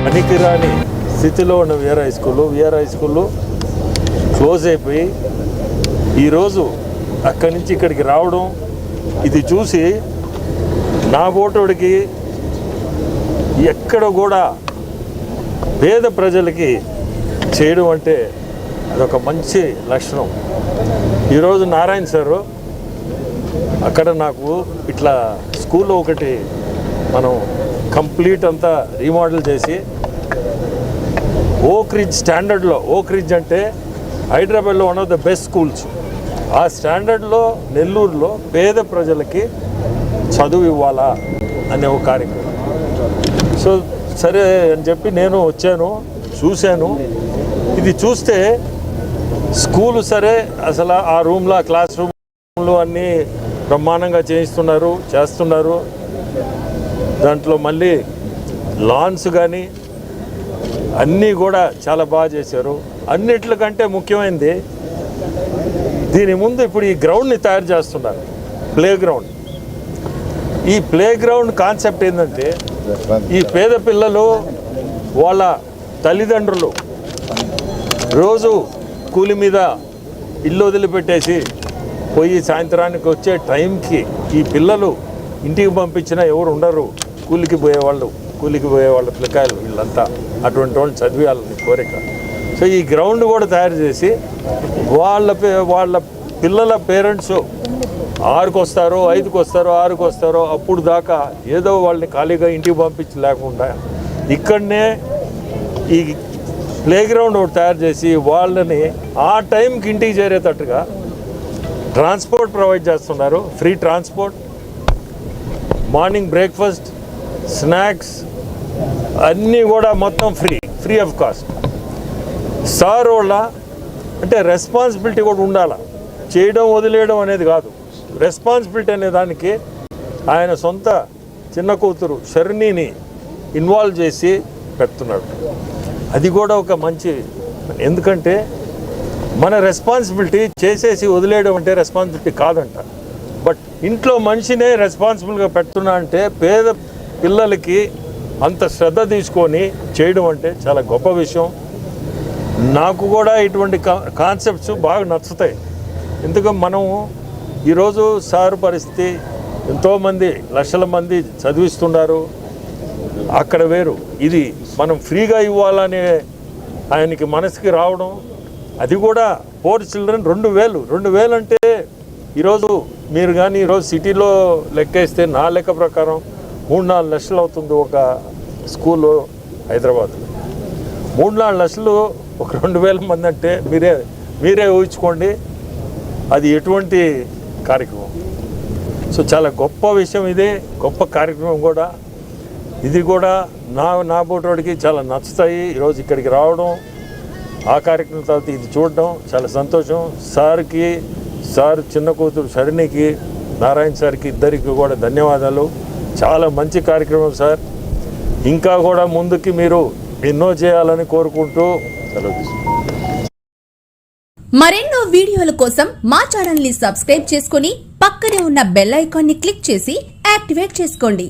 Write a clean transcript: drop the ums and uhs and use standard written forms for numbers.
పనికిరాని స్థితిలో ఉన్న విఆర్ హై స్కూలు క్లోజ్ అయిపోయి ఈరోజు అక్కడి నుంచి ఇక్కడికి రావడం, ఇది చూసి నా ఓటోడికి ఎక్కడ కూడా పేద ప్రజలకి చేయడం అంటే అదొక మంచి లక్షణం. ఈరోజు నారాయణ సారు అక్కడ నాకు ఇట్లా స్కూల్లో ఒకటి మనం కంప్లీట్ అంతా రీమోడల్ చేసి ఓక్ రిడ్జ్ స్టాండర్డ్లో, ఓక్ రిడ్జ్ అంటే హైదరాబాద్లో one of the best schools, ఆ స్టాండర్డ్లో నెల్లూరులో పేద ప్రజలకి చదువు ఇవ్వాలా అనే ఒక కార్యక్రమం. సో సరే అని చెప్పి నేను వచ్చాను, చూశాను. ఇది చూస్తే స్కూలు సరే అసలు ఆ రూమ్లో, ఆ క్లాస్ రూమ్లో అన్నీ బ్రహ్మాండంగా చేస్తున్నారు. దాంట్లో మళ్ళీ లాన్స్ కానీ అన్నీ కూడా చాలా బాగా చేశారు. అన్నిట్లకంటే ముఖ్యమైనది దీని ముందు ఇప్పుడు ఈ గ్రౌండ్ని తయారు చేస్తున్నారు, ప్లే గ్రౌండ్. ఈ ప్లే గ్రౌండ్ కాన్సెప్ట్ ఏంటంటే ఈ పేద పిల్లలు వాళ్ళ తల్లిదండ్రులు రోజు కూలి మీద ఇల్లు వదిలిపెట్టేసి పోయి సాయంత్రానికి వచ్చే టైంకి ఈ పిల్లలు ఇంటికి పంపించిన ఎవరు ఉండరు, కూలికి పోయేవాళ్ళు పిల్లకాయలు వీళ్ళంతా అటువంటి వాళ్ళు చదివేయాలని కోరిక. సో ఈ గ్రౌండ్ కూడా తయారు చేసి వాళ్ళ పిల్లల పేరెంట్స్ 6కి వస్తారో 5కి వస్తారో 6కి వస్తారో అప్పుడు దాకా ఏదో వాళ్ళని ఖాళీగా ఇంటికి పంపించి లేకుండా ఇక్కడనే ఈ ప్లే గ్రౌండ్ ఒకటి తయారు చేసి వాళ్ళని ఆ టైంకి ఇంటికి చేరేటట్టుగా ట్రాన్స్పోర్ట్ ప్రొవైడ్ చేస్తున్నారు. Free transport, morning breakfast, snacks అన్నీ కూడా మొత్తం ఫ్రీ ఆఫ్ కాస్ట్. సార్ వాళ్ళ అంటే రెస్పాన్సిబిలిటీ కూడా ఉండాలి, చేయడం వదిలేయడం అనేది కాదు. రెస్పాన్సిబిలిటీ అనే దానికి ఆయన సొంత చిన్న కూతురు షర్ణిని ఇన్వాల్వ్ చేసి పెడుతున్నాడు. అది కూడా ఒక మంచి, ఎందుకంటే మన రెస్పాన్సిబిలిటీ చేసేసి వదిలేయడం అంటే రెస్పాన్సిబిలిటీ కాదంట. బట్ ఇంట్లో మనిషినే రెస్పాన్సిబుల్గా పెడుతున్నా అంటే పేద పిల్లలకి అంత శ్రద్ధ తీసుకొని చేయడం అంటే చాలా గొప్ప విషయం. నాకు కూడా ఇటువంటి కాన్సెప్ట్స్ బాగా నచ్చుతాయి. ఎందుకంటే మనం ఈరోజు సార్ పరిస్థితి, ఎంతోమంది లక్షల మంది చదివిస్తున్నారు, అక్కడ వేరు. ఇది మనం ఫ్రీగా ఇవ్వాలనే ఆయనకి మనసుకి రావడం, అది కూడా 4 చిల్డ్రన్ 2,000 అంటే ఈరోజు మీరు కానీ ఈరోజు సిటీలో లెక్కేస్తే నా లెక్క ప్రకారం 3-4 లక్షలు అవుతుంది ఒక స్కూలు హైదరాబాద్లో. 3-4 లక్షలు ఒక 2,000 మంది అంటే మీరే ఊహించుకోండి అది ఎటువంటి కార్యక్రమం. సో చాలా గొప్ప విషయం ఇది, గొప్ప కార్యక్రమం కూడా. ఇది కూడా నా బోటోడికి చాలా నచ్చుతాయి. ఈరోజు ఇక్కడికి రావడం, ఆ కార్యక్రమం తర్వాత ఇది చూడడం చాలా సంతోషం. సార్ చిన్న కూతురు షర్ణికి, నారాయణ సార్కి ఇద్దరికి కూడా ధన్యవాదాలు. చాలా మంచి కార్యక్రమం సార్. ఇంకా కూడా ముందుకి మీరు ఎన్నో చేయాలని కోరుకుంటూ సెలవు తీసుకుంటాం. మరెన్నో వీడియోల కోసం మా ఛానల్ ని సబ్స్క్రైబ్ చేసుకుని పక్కనే ఉన్న బెల్ ఐకాన్ ని క్లిక్ చేసి యాక్టివేట్ చేసుకోండి.